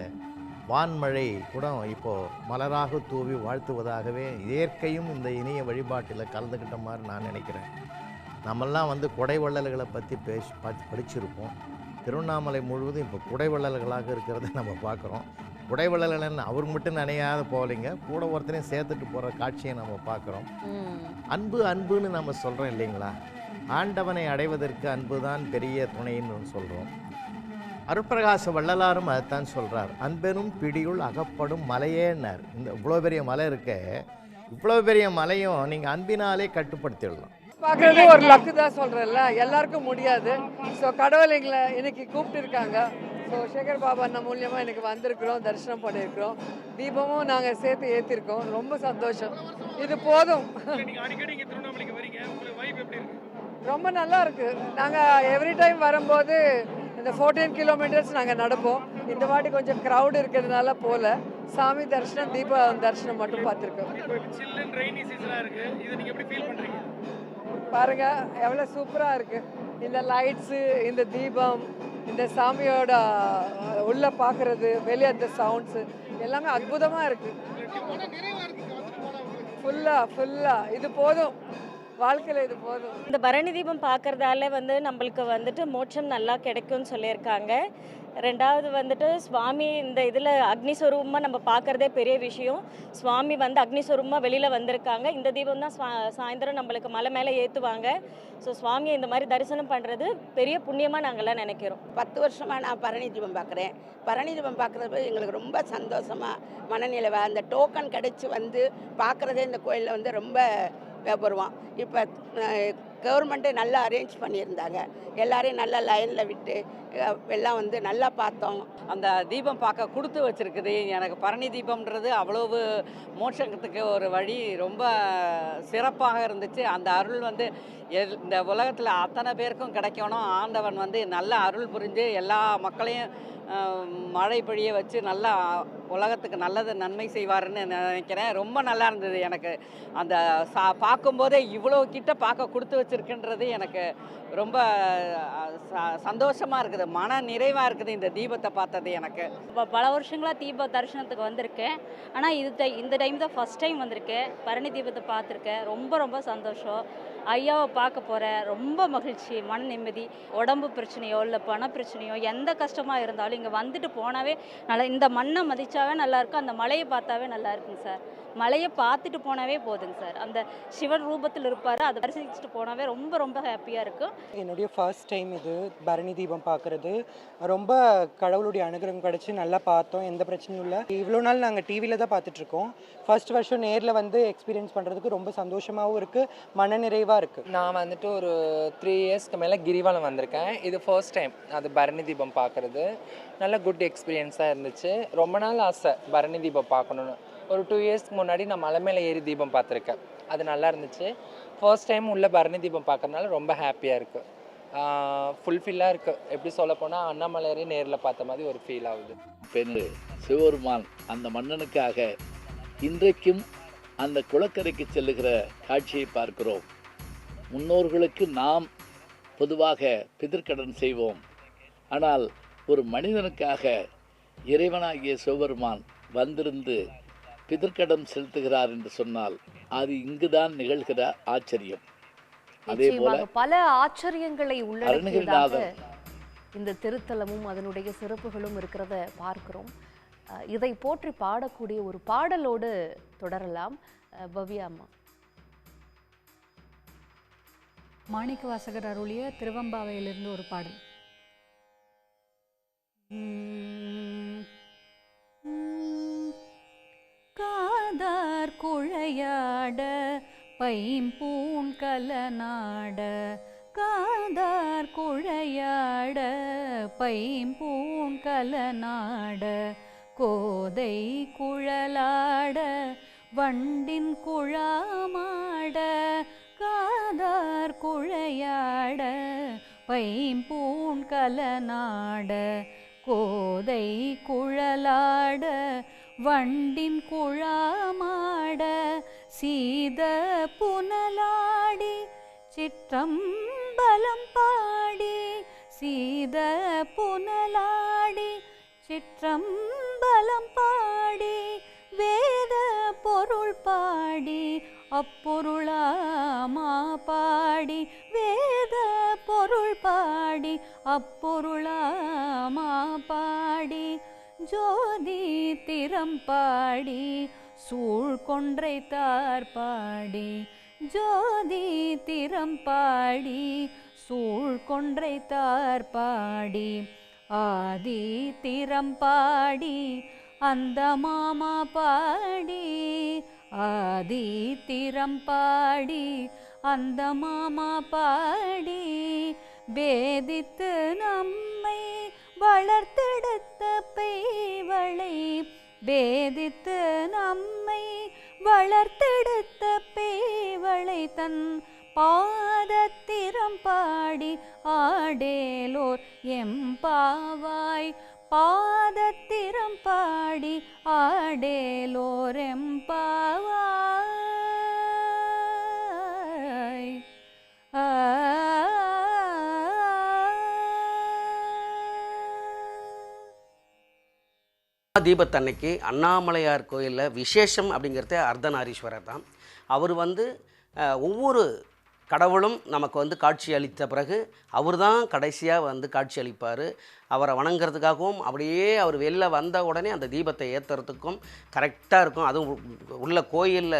வான்மழை கூட இப்போது மலராக தூவி வாழ்த்துவதாகவே இயற்கையும் இந்த இனிய வழிபாட்டில் கலந்துக்கிட்ட மாதிரி நான் நினைக்கிறேன். நம்மெல்லாம் கொடை வள்ளல்களை பற்றி படிச்சிருப்போம். திருவண்ணாமலை முழுவதும் இப்போ குடை வள்ளல்களாக இருக்கிறத நம்ம பார்க்குறோம். குடை வள்ளல்கள் அவர் மட்டும் நினையாத போகலைங்க, கூட ஒருத்தரையும் சேர்த்துட்டு போகிற காட்சியை நம்ம பார்க்குறோம். அன்பு அன்புன்னு நம்ம சொல்கிறோம் இல்லைங்களா? ஆண்டவனை அடைவதற்கு அன்பு தான் பெரிய துணைன்னு சொல்கிறோம். அருட்பிரகாச வள்ளலாரும் அதைத்தான் சொல்கிறார். அன்பெனும் பிடியுள் அகப்படும் மலையேன்னார். இந்த இவ்வளோ பெரிய மலை இருக்க, இவ்வளோ பெரிய மலையும் நீங்கள் அன்பினாலே கட்டுப்படுத்திடலாம். பார்க்குறது ஒரு லக்கு தான் சொல்கிறேன்ல, எல்லாருக்கும் முடியாது. ஸோ கடவுள் எங்களை இன்னைக்கு கூப்பிட்டு இருக்காங்க. ஸோ சேகர் பாபா அண்ணா மூலியமாக எனக்கு வந்திருக்கிறோம், தரிசனம் பண்ணியிருக்கிறோம், தீபமும் நாங்கள் சேர்த்து ஏற்றிருக்கோம். ரொம்ப சந்தோஷம். இது போதும். ரொம்ப நல்லா இருக்கு. நாங்கள் எவ்ரி டைம் வரும்போது இந்த 14 கிலோமீட்டர்ஸ் நாங்கள் நடப்போம். இந்த வாட்டி கொஞ்சம் க்ரௌட் இருக்கிறதுனால போல சாமி தரிசனம், தீப தரிசனம் மட்டும் பார்த்துருக்கோம். பாருங்க எவ்வளோ சூப்பராக இருக்கு. இந்த லைட்ஸு, இந்த தீபம், இந்த சாமியோட உள்ள பார்க்கறது, வெளியே அந்த சவுண்ட்ஸு எல்லாமே அற்புதமாக இருக்கு. ஃபுல்லா இது போதும், வாழ்க்கையில் இது போதும். இந்த பரணி தீபம் பார்க்கறதால நம்மளுக்கு மோட்சம் நல்லா கிடைக்கும்னு சொல்லியிருக்காங்க. ரெண்டாவது சுவாமி இந்த இதில் அக்னிஸ்வரூபமாக நம்ம பார்க்குறதே பெரிய விஷயம். சுவாமி அக்னிஸ்வரூபமாக வெளியில் வந்திருக்காங்க. இந்த தீபம் தான் சாயந்தரம் நம்மளுக்கு மலை மேலே ஏற்றுவாங்க. ஸோ சுவாமியை இந்த மாதிரி தரிசனம் பண்ணுறது பெரிய புண்ணியமாக நாங்கள்லாம் நினைக்கிறோம். 10 வருஷமாக நான் பரணி தீபம் பார்க்குறேன். பரணி தீபம் பார்க்குறது எங்களுக்கு ரொம்ப சந்தோஷமாக மனநிலை. அந்த டோக்கன் கிடச்சி பார்க்குறதே இந்த கோயிலில் ரொம்ப வருவோம். இப்போ கவர்மெண்ட்டே நல்லா அரேஞ்ச் பண்ணியிருந்தாங்க. எல்லாரையும் நல்லா லைனில் விட்டு எல்லாம் நல்லா பார்த்தோம். அந்த தீபம் பார்க்க கொடுத்து வச்சுருக்குது. எனக்கு பரணி தீபம்ன்றது அவ்வளவு மோட்சத்துக்கு ஒரு வழி, ரொம்ப சிறப்பாக இருந்துச்சு. அந்த அருள் இந்த உலகத்தில் அத்தனை பேருக்கும் கிடைக்கணும். ஆண்டவன் நல்ல அருள் புரிஞ்சு எல்லா மக்களையும் மழை பொழிய வச்சு நல்லா உலகத்துக்கு நல்லது நன்மை செய்வாருன்னு நினைக்கிறேன். ரொம்ப நல்லா இருந்தது எனக்கு. அந்த பார்க்கும்போதே இவ்வளோ கிட்ட பார்க்க கொடுத்து வச்சுருக்குன்றது எனக்கு ரொம்ப சந்தோஷமாக இருக்குது, மன நிறைவாக இருக்குது இந்த தீபத்தை பார்த்தது. எனக்கு பல வருஷங்களாக தீப தரிசனத்துக்கு வந்திருக்கேன். ஆனால் இந்த டைம் தான் ஃபஸ்ட் டைம் வந்திருக்கேன். பரணி தீபத்தை பார்த்துருக்கேன். ரொம்ப சந்தோஷம். ஐயாவை பார்க்க போகிறேன். ரொம்ப மகிழ்ச்சி, மன நிம்மதி. உடம்பு பிரச்சனையோ இல்லை பண பிரச்சனையோ எந்த கஷ்டமாக இருந்தாலும் இங்கே வந்துட்டு போனாவே நல்லா, இந்த மண்ணை மதிச்சாவே நல்லாயிருக்கும், அந்த மலையை பார்த்தாவே நல்லா இருக்குங்க சார். மலையை பார்த்துட்டு போனாவே போதுங்க சார். அந்த சிவன் ரூபத்தில் இருப்பார், அதை தரிசிச்சுட்டு போனாவே ரொம்ப ஹாப்பியாக இருக்கும். என்னுடைய ஃபர்ஸ்ட் டைம் இது பரணி தீபம் பார்க்குறது. ரொம்ப கடவுளுடைய அனுகிரகம் கிடச்சி நல்லா பார்த்தோம், எந்த பிரச்சனையும் இல்லை. இவ்வளோ நாள் நாங்கள் டிவியில் தான் பார்த்துட்ருக்கோம். ஃபர்ஸ்ட் வருஷம் நேரில் எக்ஸ்பீரியன்ஸ் பண்ணுறதுக்கு ரொம்ப சந்தோஷமாகவும் இருக்குது, மனநிறைவாக இருக்குது. நான் ஒரு 3 இயர்ஸ்க்கு மேலே கிரிவலம் வந்திருக்கேன். இது ஃபர்ஸ்ட் டைம் அது பரணி தீபம் பார்க்குறது. நல்ல குட் எக்ஸ்பீரியன்ஸாக இருந்துச்சு. ரொம்ப நாள் ஆசை பரணி தீபம் பார்க்கணுன்னு. ஒரு 2 இயர்ஸ்க்கு முன்னாடி நான் மலை மேலே ஏறி தீபம் பார்த்துருக்கேன். அது நல்லா இருந்துச்சு. ஃபர்ஸ்ட் டைம் உள்ள பரணி தீபம் பார்க்கறதுனால ரொம்ப ஹாப்பியாக இருக்குது, ஃபுல்ஃபில்லாக இருக்குது. எப்படி சொல்ல போனால் அண்ணாமலையரே நேரில் பார்த்த மாதிரி ஒரு ஃபீல் ஆகுது. பெண் சிவபெருமான் அந்த மன்னனுக்காக இன்றைக்கும் அந்த குளக்கரைக்கு செல்லுகிற காட்சியை பார்க்கிறோம். முன்னோர்களுக்கு நாம் பொதுவாக பிதிர்க்கடன் செய்வோம். ஆனால் ஒரு மனிதனுக்காக இறைவனாகிய சிவபெருமான் வந்திருந்து பிதிர்க்கடன் செலுத்துகிறார் என்று சொன்னால் அது இங்குதான் நிகழ்கிற ஆச்சரியம். அதே போல பல ஆச்சரியங்களை உள்ளடக்கியதாக இந்த திருத்தலமும் அதனுடைய சிறப்புகளும் இருக்கிறத பார்க்கிறோம். இதை போற்றி பாடக்கூடிய ஒரு பாடலோடு தொடரலாம். பவ்யா அம்மா. மாணிக்க வாசகர் அருளிய திருவம்பாவையிலிருந்து ஒரு பாடல். காதார் குழையாட பைம்பூன் கலநாட, காதார் குழையாட பைம்பூன் கலநாட, கோதை குழலாட வண்டின் குழாமாட, காதார் குழையாட பைம்பூன் கலநாட கோதை குழலாட வண்டின் குழாமாட சீத புனலாடி சிற்றம்பலம் பாடி சீத புனலாடி சிற்றம்பலம் பாடி வேத பொருள் பாடி அப்பொருளாமா பாடி வேத பொருள் பாடி அப்பொருளாமா பாடி ஜோதி திறம் பாடி சூழ்கொன்றை தார் பாடி ஜோதி திறம் பாடி சூழ்கொன்றை தார் பாடி ஆதி திறம் பாடி அந்த மாமா பாடி ஆதி திறம் பாடி அந்த மாமா பாடி பேதித்து நம்மை வளர்த்தெடுத்த பெய்வளை பேதித்து நம்மை வளர்த்தெடுத்த பேய்வளை தன் பாதத்திறம் பாடி ஆடேலோர் எம்பாவாய் பாதத்திறம் பாடி ஆடேலோர் எம்பாவாய் தீபத்தன்னைக்கு அண்ணாமலையார் கோயிலில் விசேஷம் அப்படிங்கிறது அர்த்தநாரீஸ்வரர் தான். அவர் ஒவ்வொரு கடவுளும் நமக்கு காட்சி அளித்த பிறகு அவர் தான் கடைசியாக காட்சி அளிப்பார். அவரை வணங்குறதுக்காகவும் அப்படியே அவர் வெளில வந்த உடனே அந்த தீபத்தை ஏற்றுறதுக்கும் கரெக்டாக இருக்கும். அதுவும் உள்ள கோயிலில்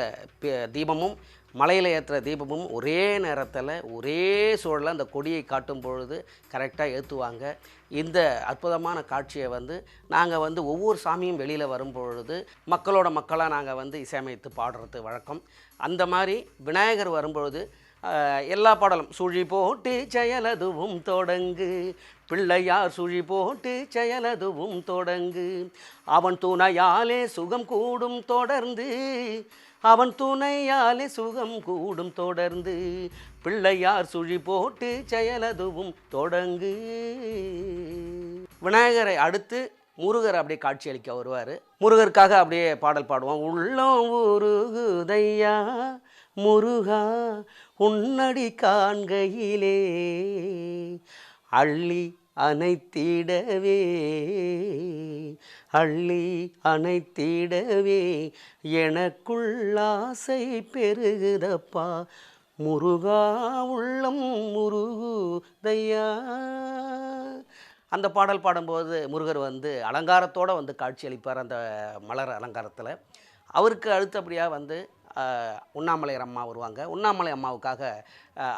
தீபமும் மலையில் ஏற்றுற தீபமும் ஒரே நேரத்தில் ஒரே சூழலில் அந்த கொடியை காட்டும் பொழுது கரெக்டாக ஏற்றுவாங்க. இந்த அற்புதமான காட்சியை நாங்கள் ஒவ்வொரு சாமியும் வெளியில் வரும்பொழுது மக்களோட மக்களாக நாங்கள் இசையமைத்து பாடுறது வழக்கம். அந்த மாதிரி விநாயகர் வரும்பொழுது எல்லா பாடலும் சுழி போட்டு செயலதுவும் தொடங்கு பிள்ளையார் சுழி போட்டு செயலதுவும் தொடங்கு அவன் துணையாலே சுகம் கூடும் தொடர்ந்து அவன் துணையாலே சுகம் கூடும் தொடர்ந்து பிள்ளையார் சுழி போட்டு செயலதுவும் தொடங்கு. விநாயகரை அடுத்து முருகர் அப்படியே காட்சி அளிக்க வருவார். முருகருக்காக அப்படியே பாடல் பாடுவோம். உள்ளம் உருகுதையா முருகா உன்னடி காண்கையிலே அள்ளி அனைத்திடவே அள்ளி அனைத்திடவே எனக்குள் ஆசை பெருகுதப்பா முருகா உள்ளம் முருகுதையா. அந்த பாடல் பாடும்போது முருகர் அலங்காரத்தோடு காட்சி அளிப்பார். அந்த மலர் அலங்காரத்தில் அவருக்கு அடுத்தபடியாக உண்ணாமலையார் அம்மா வருவாங்க. உண்ணாமலை அம்மாவுக்காக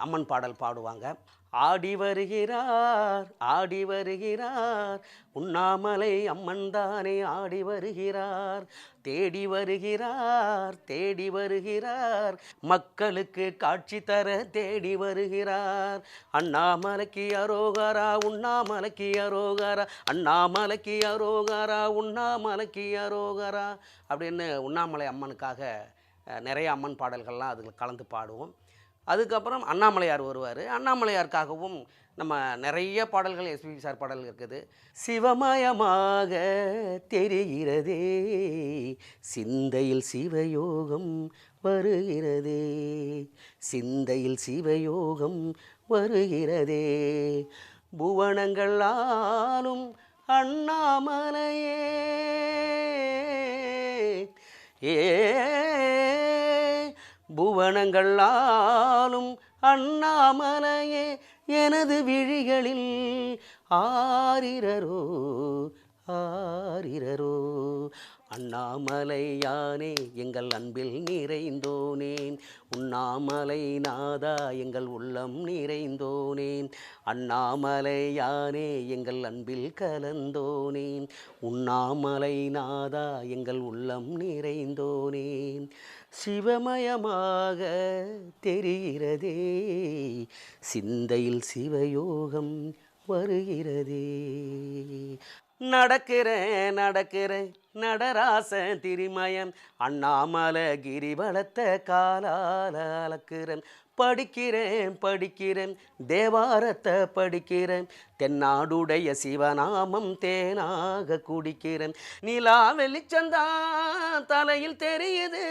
அம்மன் பாடல் பாடுவாங்க. ஆடி வருகிறார் ஆடி வருகிறார் உண்ணாமலை அம்மன் தானே ஆடி வருகிறார் தேடி வருகிறார் தேடி வருகிறார் மக்களுக்கு காட்சி தர தேடி வருகிறார் அண்ணாமலைக்கு அரோகரா உண்ணாமலைக்கு அரோகரா அண்ணாமலைக்கு அரோகரா உண்ணாமலைக்கு அரோகரா அப்படின்னு உண்ணாமலை அம்மனுக்காக நிறைய அம்மன் பாடல்கள்லாம் அதில் கலந்து பாடுவோம். அதுக்கப்புறம் அண்ணாமலையார் வருவார். அண்ணாமலையாருக்காகவும் நம்ம நிறைய பாடல்கள் எஸ்பிபி சார் பாடல் இருக்குது. சிவமயமாக தெரிகிறதே சிந்தையில் சிவயோகம் வருகிறதே சிந்தையில் சிவயோகம் வருகிறதே புவனங்கள் ஆளும் அண்ணாமலையே புவனங்கள் ஆளும் அண்ணாமலையே எனது விழிகளில் ஆரிரரோ ஆரிரரோ அண்ணாமலையானே எங்கள் அன்பில் நிறைந்தோனேன் உண்ணாமலை நாதா எங்கள் உள்ளம் நிறைந்தோனேன் அண்ணாமலையானே எங்கள் அன்பில் கலந்தோனேன் உண்ணாமலை நாதா எங்கள் உள்ளம் நிறைந்தோனேன் சிவமயமாக தெரிகிறதே சிந்தையில் சிவயோகம் வருகிறதே நடக்கிறேன் நடக்கிறேன் நடராச திரிமயம் அண்ணாமலை கிரிவலத்தை காலால அளக்கிறேன் படிக்கிறேன் படிக்கிறேன் தேவாரத்தை படிக்கிறேன், தென்னாடுடைய சிவநாமம் தேனாக குடிக்கிறேன். நிலா வெளிச்சந்தான் தலையில் தெரியுது,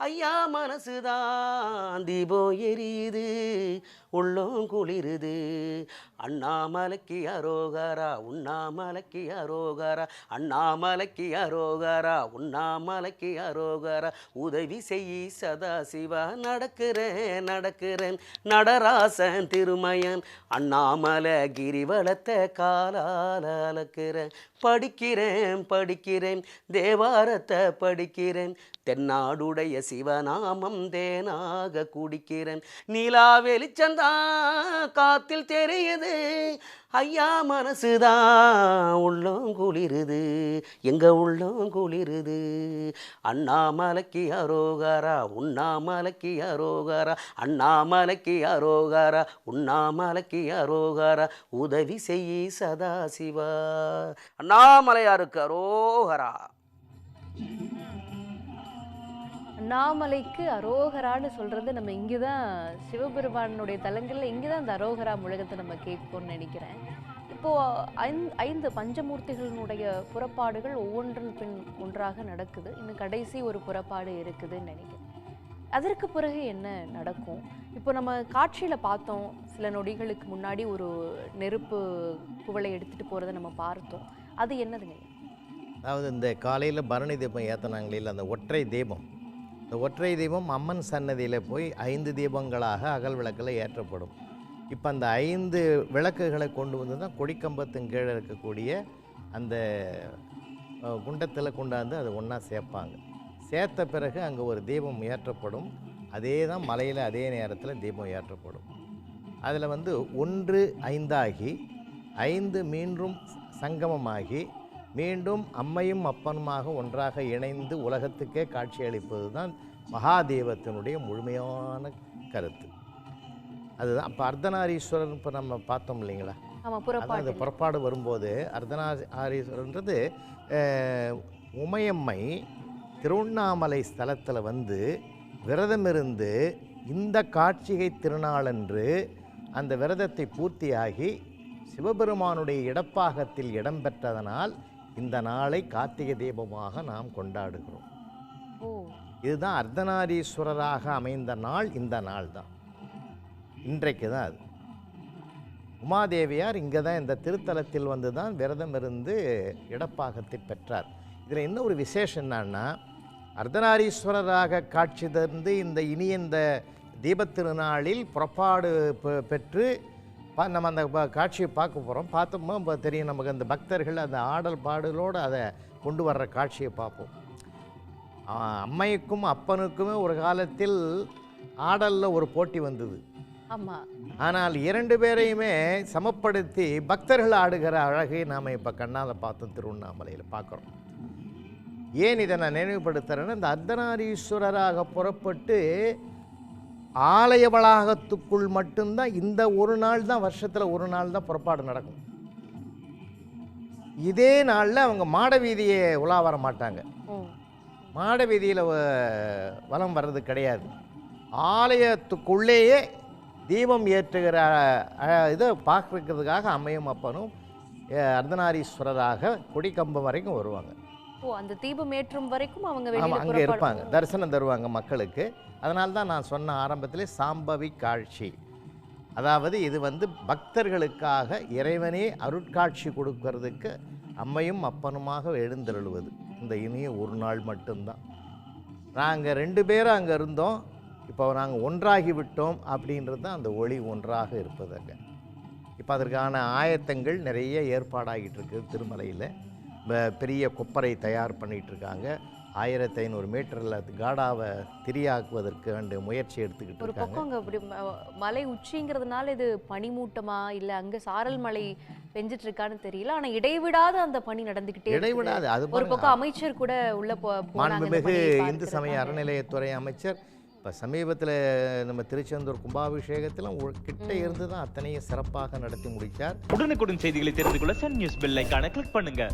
ஐயா மனசுதான் தீபம் எரியுது, உள்ளம் குளிருது. அண்ணாமலைக்கு அரோகரா உண்ணாமலைக்கு அரோகரா, அண்ணாமலைக்கு அரோகரா உண்ணாமலைக்கு அரோகரா, உதவி செய்யி சதாசிவா. நடக்கிறேன் நடக்கிறேன் நடராசன் திருமயன், அண்ணாமலை கிரிவலத்தை காலால் அளக்கிறேன். படிக்கிறேன் படிக்கிறேன் தேவாரத்தை படிக்கிறேன், தென்னாடுடைய சிவநாமம் தேனாக குடிக்கிறேன். நிலா வெளிச்சந்தான் காத்தில் தெரியுது, ஐயா மனசுதான் உள்ளம் குளிருது, எங்க உள்ளம் குளிருது. அண்ணாமலைக்கு அரோகரா உண்ணாமலைக்கு அரோகரா, அண்ணாமலைக்கு அரோகரா உண்ணாமலைக்கு அரோகரா, உதவி செய்யி சதாசிவா. அண்ணாமலையாருக்கு அரோகரா. அண்ணாமலைக்கு அரோகரான்னு சொல்றது நம்ம இங்கதான் சிவபெருமானுடைய தலங்கள்ல இங்கதான் அந்த அரோகரா முழக்கத்தை நம்ம கேட்போம்னு நினைக்கிறேன். இப்போ ஐந்து பஞ்சமூர்த்திகளினுடைய புறப்பாடுகள் ஒவ்வொன்றின் பின் ஒன்றாக நடக்குது. இன்னும் கடைசி ஒரு புறப்பாடு இருக்குதுன்னு நினைக்கிறேன். அதற்கு பிறகு என்ன நடக்கும்? இப்போ நம்ம காட்சியில பார்த்தோம், சில நொடிகளுக்கு முன்னாடி ஒரு நெருப்பு குவளை எடுத்துட்டு போறதை நம்ம பார்த்தோம். அது என்னதுங்க? அதாவது இந்த காலையில் பரணி தீபம் ஏற்றினாங்களே, அந்த ஒற்றை தீபம், இந்த ஒற்றை தீபம் அம்மன் சன்னதியில் போய் 5 தீபங்களாக அகல் விளக்கில் ஏற்றப்படும். இப்போ அந்த 5 விளக்குகளை கொண்டு வந்து தான் கொடிக்கம்பத்தின் கீழே இருக்கக்கூடிய அந்த குண்டத்தில் கொண்டாந்து அதை ஒன்றா சேர்ப்பாங்க. சேர்த்த பிறகு அங்கே ஒரு தீபம் ஏற்றப்படும். அதே தான் மலையில் அதே நேரத்தில் தீபம் ஏற்றப்படும். அதில் 1 5 5 மீண்டும் சங்கமமாகி மீண்டும் அம்மையும் அப்பனுமாக ஒன்றாக இணைந்து உலகத்துக்கே காட்சியளிப்பது தான் மகாதேவத்தினுடைய முழுமையான கருத்து. அதுதான் இப்போ அர்த்தநாரீஸ்வரர் இப்போ நம்ம பார்த்தோம் இல்லைங்களா, அது புறப்பாடு வரும்போது அர்த்தநாரீஸ்வரன்றது உமையம்மை திருவண்ணாமலை ஸ்தலத்தில் விரதமிருந்து இந்த கார்த்திகை திருநாளன்று அந்த விரதத்தை பூர்த்தியாகி சிவபெருமானுடைய இடப்பாகத்தில் இடம்பெற்றதனால் இந்த நாளை கார்த்திகை தீபமாக நாம் கொண்டாடுகிறோம். இதுதான் அர்த்தநாரீஸ்வரராக அமைந்த நாள். இந்த நாள் தான் இன்றைக்கு தான் அது. உமாதேவியார் இங்கே தான் இந்த திருத்தலத்தில் தான் விரதம் இருந்து இடப்பாகத்தை பெற்றார். இதில் இன்னும் ஒரு விசேஷம் என்னன்னா, அர்த்தநாரீஸ்வரராக காட்சி தந்து இந்த தீபத்திருநாளில் புறப்பாடு பெற்று நம்ம அந்த காட்சியை பார்க்க போகிறோம். பார்த்தோம்னா தெரியும் நமக்கு, அந்த பக்தர்கள் அந்த ஆடல் பாடலோடு அதை கொண்டு வர்ற காட்சியை பார்ப்போம். அம்மைக்கும் அப்பனுக்குமே ஒரு காலத்தில் ஆடலில் ஒரு போட்டி வந்தது. ஆனால் 2 பேரையுமே சமப்படுத்தி பக்தர்கள் ஆடுகிற அழகை நாம் இப்போ கண்ணால் பார்த்தோம், திருவண்ணாமலையில் பார்க்குறோம். ஏன் இதை நான் நினைவுபடுத்துகிறேன்னா, இந்த அர்த்தநாரீஸ்வரராக புறப்பட்டு ஆலய வளாகத்துக்குள் மட்டும்தான் இந்த ஒரு நாள் தான், வருஷத்தில் ஒரு நாள் தான் புறப்பாடு நடக்கும். இதே நாளில் அவங்க மாட வீதியை உலா வர மாட்டாங்க. மாட வீதியில் வலம் வர்றது கிடையாது. ஆலயத்துக்குள்ளேயே தீபம் ஏற்றுகிற இதை பார்க்கறதுக்காக அம்மையும் அப்பனும் அர்த்தநாரீஸ்வரராக கொடிக்கம்பம் வரைக்கும் வருவாங்க. அந்த தீபம் ஏற்றும் வரைக்கும் அவங்க அங்கே இருப்பாங்க, தரிசனம் தருவாங்க மக்களுக்கு. அதனால தான் நான் சொன்ன ஆரம்பத்திலே சாம்பவி காட்சி. அதாவது இது பக்தர்களுக்காக இறைவனே அருட்காட்சி கொடுக்கறதுக்கு அம்மையும் அப்பனுமாக எழுந்தருளுவது இந்த இனிய ஒரு நாள் மட்டும்தான். நாங்கள் 2 பேரும் அங்கே இருந்தோம், இப்போ நாங்கள் ஒன்றாகி விட்டோம் அப்படின்றது தான் அந்த ஒளி ஒன்றாக இருப்பதுங்க. இப்போ அதற்கான ஆயத்தங்கள் நிறைய ஏற்பாடாகிட்டு இருக்குது. திருமலையில் பெரிய கொப்பரை தயார் பண்ணிகிட்ருக்காங்க. 1500 மீட்டரில் காடாவை திரியாக்குவதற்கு முயற்சி எடுத்துக்கிட்டு இருக்காங்க. ஒரு பக்கம் அப்படி மலை உச்சிங்கிறதுனால இது பனிமூட்டமா இல்லை அங்கே சாரல் மழை பெஞ்சிட்டு இருக்கான்னு தெரியல. ஆனால் இடைவிடாத அந்த பணி நடந்துக்கிட்டே இடைவிடாது. அது ஒரு பக்கம் அமைச்சர் கூட உள்ள மாண்புமிகு இந்து சமய அறநிலையத்துறை அமைச்சர் இப்போ சமீபத்தில் நம்ம திருச்செந்தூர் கும்பாபிஷேகத்தில் கிட்ட இருந்து தான் அத்தனையும் சிறப்பாக நடத்தி முடித்தார். உடனுக்குடன் செய்திகளை தெரிந்து கொள்ள சன் நியூஸ் பெல் ஐகானை கிளிக் பண்ணுங்க.